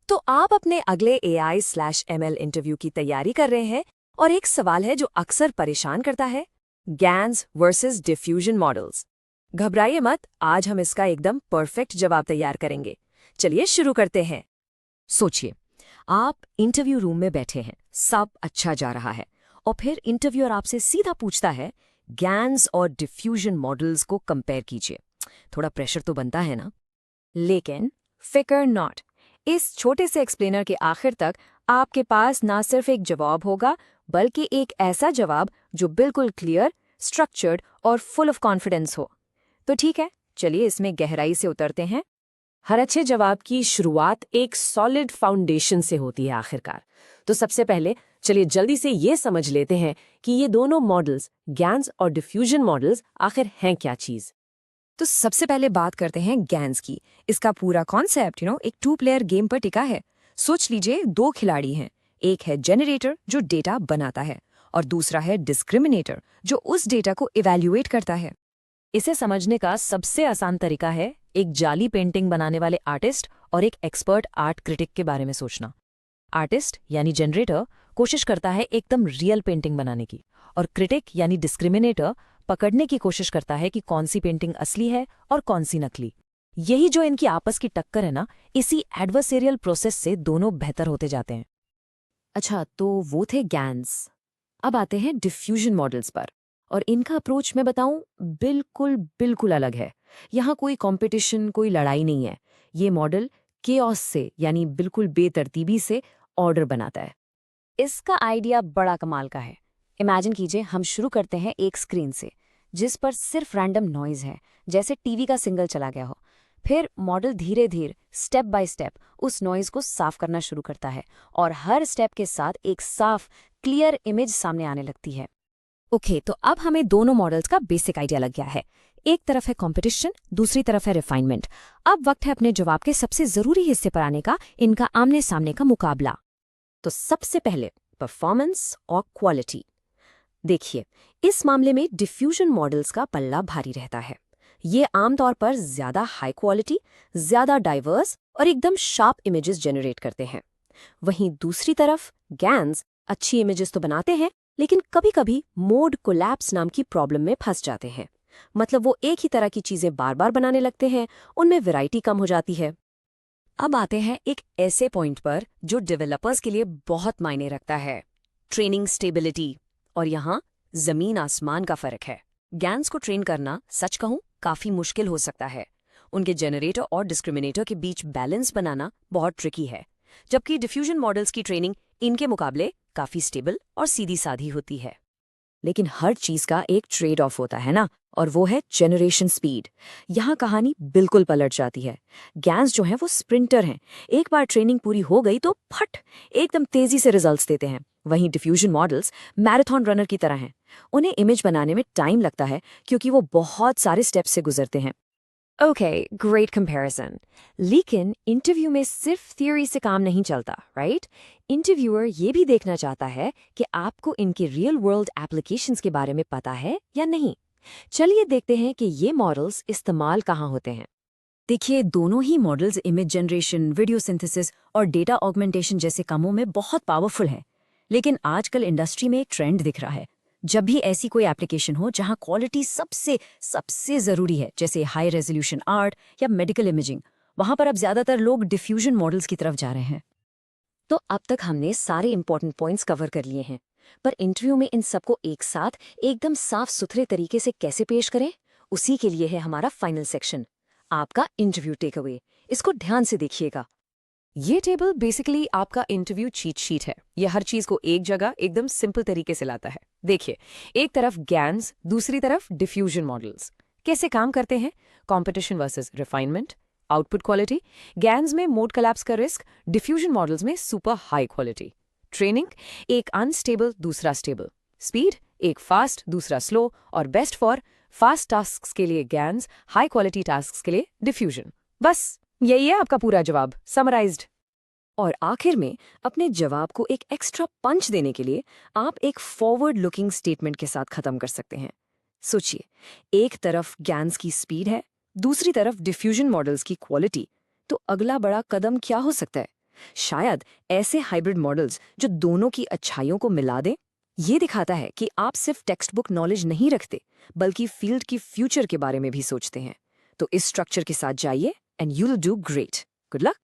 तो आप अपने अगले AI/ML इंटरव्यू की तैयारी कर रहे हैं और एक सवाल है जो अक्सर परेशान करता है, गैन्स वर्सेस डिफ्यूजन मॉडल्स। घबराइए मत, आज हम इसका एकदम परफेक्ट जवाब तैयार करेंगे। चलिए शुरू करते हैं। सोचिए, आप इंटरव्यू रूम में बैठे हैं, सब अच्छा जा रहा है, और फिर इंटरव्यूअर आपसे सीधा पूछता है, गैन्स और डिफ्यूजन मॉडल्स को कंपेयर कीजिए। थोड़ा प्रेशर तो बनता है ना? लेकिन फिकर नॉट, इस छोटे से एक्सप्लेनर के आखिर तक आपके पास ना सिर्फ एक जवाब होगा, बल्कि एक ऐसा जवाब जो बिल्कुल क्लियर, स्ट्रक्चर्ड और फुल ऑफ कॉन्फिडेंस हो। तो ठीक है, चलिए इसमें गहराई से उतरते हैं। हर अच्छे जवाब की शुरुआत एक सॉलिड फाउंडेशन से होती है आखिरकार। तो सबसे पहले चलिए जल्दी से ये समझ लेते हैं कि ये दोनों मॉडल्स, गैन्स और डिफ्यूजन मॉडल्स, आखिर हैं क्या चीज़। तो सबसे पहले बात करते हैं गैन्स की। इसका पूरा कॉन्सेप्ट एक 2 प्लेयर गेम पर टिका है। सोच लीजिए, 2 खिलाड़ी हैं। एक है जेनरेटर जो डेटा बनाता है, और दूसरा है डिस्क्रिमिनेटर जो उस डेटा को इवैल्यूएट करता है। इसे समझने का सबसे आसान तरीका है एक जाली पेंटिंग बनाने वाले आर्टिस्ट और एक एक्सपर्ट आर्ट क्रिटिक के बारे में सोचना। आर्टिस्ट यानी जनरेटर कोशिश करता है एकदम रियल पेंटिंग बनाने की, और क्रिटिक यानी डिस्क्रिमिनेटर पकड़ने की कोशिश करता है कि कौन सी पेंटिंग असली है और कौन सी नकली। यही जो इनकी आपस की टक्कर है ना, इसी एडवर्सेरियल प्रोसेस से दोनों बेहतर होते जाते हैं। अच्छा, तो वो थे गैन्स। अब आते हैं डिफ्यूजन मॉडल्स पर, और इनका अप्रोच मैं बताऊं, बिल्कुल बिल्कुल अलग है। यहाँ कोई कंपटीशन, कोई लड़ाई नहीं है। ये मॉडल केओस से, यानी बिल्कुल बेतरतीबी से ऑर्डर बनाता है। इसका आइडिया बड़ा कमाल का है। इमेजिन कीजिए, हम शुरू करते हैं एक स्क्रीन से जिस पर सिर्फ रैंडम नॉइज है, जैसे टीवी का सिग्नल चला गया हो। फिर मॉडल धीरे धीरे, स्टेप बाय स्टेप उस नॉइज को साफ करना शुरू करता है, और हर स्टेप के साथ एक साफ, क्लियर इमेज सामने आने लगती है। ओके, तो अब हमें दोनों मॉडल्स का बेसिक आइडिया लग गया है। एक तरफ है कंपटीशन, दूसरी तरफ है रिफाइनमेंट। अब वक्त है अपने जवाब के सबसे जरूरी हिस्से पर आने का, इनका आमने सामने का मुकाबला। तो सबसे पहले परफॉर्मेंस और क्वालिटी। देखिए, इस मामले में डिफ्यूजन मॉडल्स का पल्ला भारी रहता है। ये आमतौर पर ज्यादा हाई क्वालिटी, ज्यादा डाइवर्स और एकदम शार्प इमेजेस जनरेट करते हैं। वहीं दूसरी तरफ गैन्स अच्छी इमेजेस तो बनाते हैं, लेकिन कभी-कभी मोड कोलैप्स नाम की प्रॉब्लम में फंस जाते हैं। मतलब वो एक ही तरह की चीजें बार बार बनाने लगते हैं, उनमें वैरायटी कम हो जाती है। अब आते हैं एक ऐसे पॉइंट पर जो डेवलपर्स के लिए बहुत मायने रखता है, ट्रेनिंग स्टेबिलिटी। और यहाँ जमीन आसमान का फर्क है। गैन्स को ट्रेन करना, सच कहूं, काफी मुश्किल हो सकता है। उनके जनरेटर और डिस्क्रिमिनेटर के बीच बैलेंस बनाना बहुत ट्रिकी है, जबकि डिफ्यूजन मॉडल्स की ट्रेनिंग इनके मुकाबले काफी स्टेबल और सीधी साधी होती है। लेकिन हर चीज का एक ट्रेड ऑफ होता है ना, और वो है जनरेशन स्पीड। यहाँ कहानी बिल्कुल पलट जाती है। गैन्स जो हैं वो स्प्रिंटर हैं। एक बार ट्रेनिंग पूरी हो गई तो फट, एकदम तेजी से रिजल्ट्स देते हैं। वहीं डिफ्यूजन मॉडल्स मैराथन रनर की तरह हैं। उन्हें इमेज बनाने में टाइम लगता है, क्योंकि वो बहुत सारे स्टेप्स से गुजरते हैं। Okay, great comparison. लेकिन इंटरव्यू में सिर्फ थियोरी से काम नहीं चलता, राइट? इंटरव्यूअर ये भी देखना चाहता है कि आपको इनके रियल वर्ल्ड एप्लीकेशंस के बारे में पता है या नहीं। चलिए देखते हैं कि ये मॉडल्स इस्तेमाल कहाँ होते हैं। देखिए, दोनों ही models image generation, video synthesis और डेटा ऑगमेंटेशन जैसे कामों में बहुत पावरफुल है। लेकिन आजकल इंडस्ट्री में एक ट्रेंड दिख रहा है। जब भी ऐसी कोई एप्लीकेशन हो जहां क्वालिटी सबसे सबसे जरूरी है, जैसे हाई रेजोल्यूशन आर्ट या मेडिकल इमेजिंग, वहां पर अब ज्यादातर लोग डिफ्यूजन मॉडल्स की तरफ जा रहे हैं। तो अब तक हमने सारे इंपॉर्टेंट पॉइंट्स कवर कर लिए हैं, पर इंटरव्यू में इन सबको एक साथ एकदम साफ सुथरे तरीके से कैसे पेश करें, उसी के लिए है हमारा फाइनल सेक्शन, आपका इंटरव्यू टेक अवे। इसको ध्यान से देखिएगा। ये टेबल बेसिकली आपका इंटरव्यू चीट शीट है। ये हर चीज को एक जगह एकदम सिंपल तरीके से लाता है। देखिए, एक तरफ गैन्स, दूसरी तरफ डिफ्यूजन मॉडल्स कैसे काम करते हैं। Competition versus refinement, output quality. GANs में मोड कोलैप्स का रिस्क, डिफ्यूजन मॉडल्स में सुपर हाई क्वालिटी। ट्रेनिंग, एक अनस्टेबल दूसरा स्टेबल। स्पीड, एक फास्ट दूसरा स्लो, और बेस्ट फॉर फास्ट टास्क्स के लिए गैन्स, हाई क्वालिटी टास्क्स के लिए डिफ्यूजन। बस यही है आपका पूरा जवाब समराइज्ड। और आखिर में अपने जवाब को एक एक्स्ट्रा पंच देने के लिए आप एक फॉरवर्ड लुकिंग स्टेटमेंट के साथ खत्म कर सकते हैं। सोचिए, एक तरफ गैन्स की स्पीड है, दूसरी तरफ डिफ्यूजन मॉडल्स की क्वालिटी। तो अगला बड़ा कदम क्या हो सकता है? शायद ऐसे हाइब्रिड मॉडल्स जो दोनों की अच्छाइयों को मिला दें। ये दिखाता है कि आप सिर्फ टेक्स्ट बुक नॉलेज नहीं रखते, बल्कि फील्ड की फ्यूचर के बारे में भी सोचते हैं। तो इस स्ट्रक्चर के साथ जाइए and you will do great. Good luck.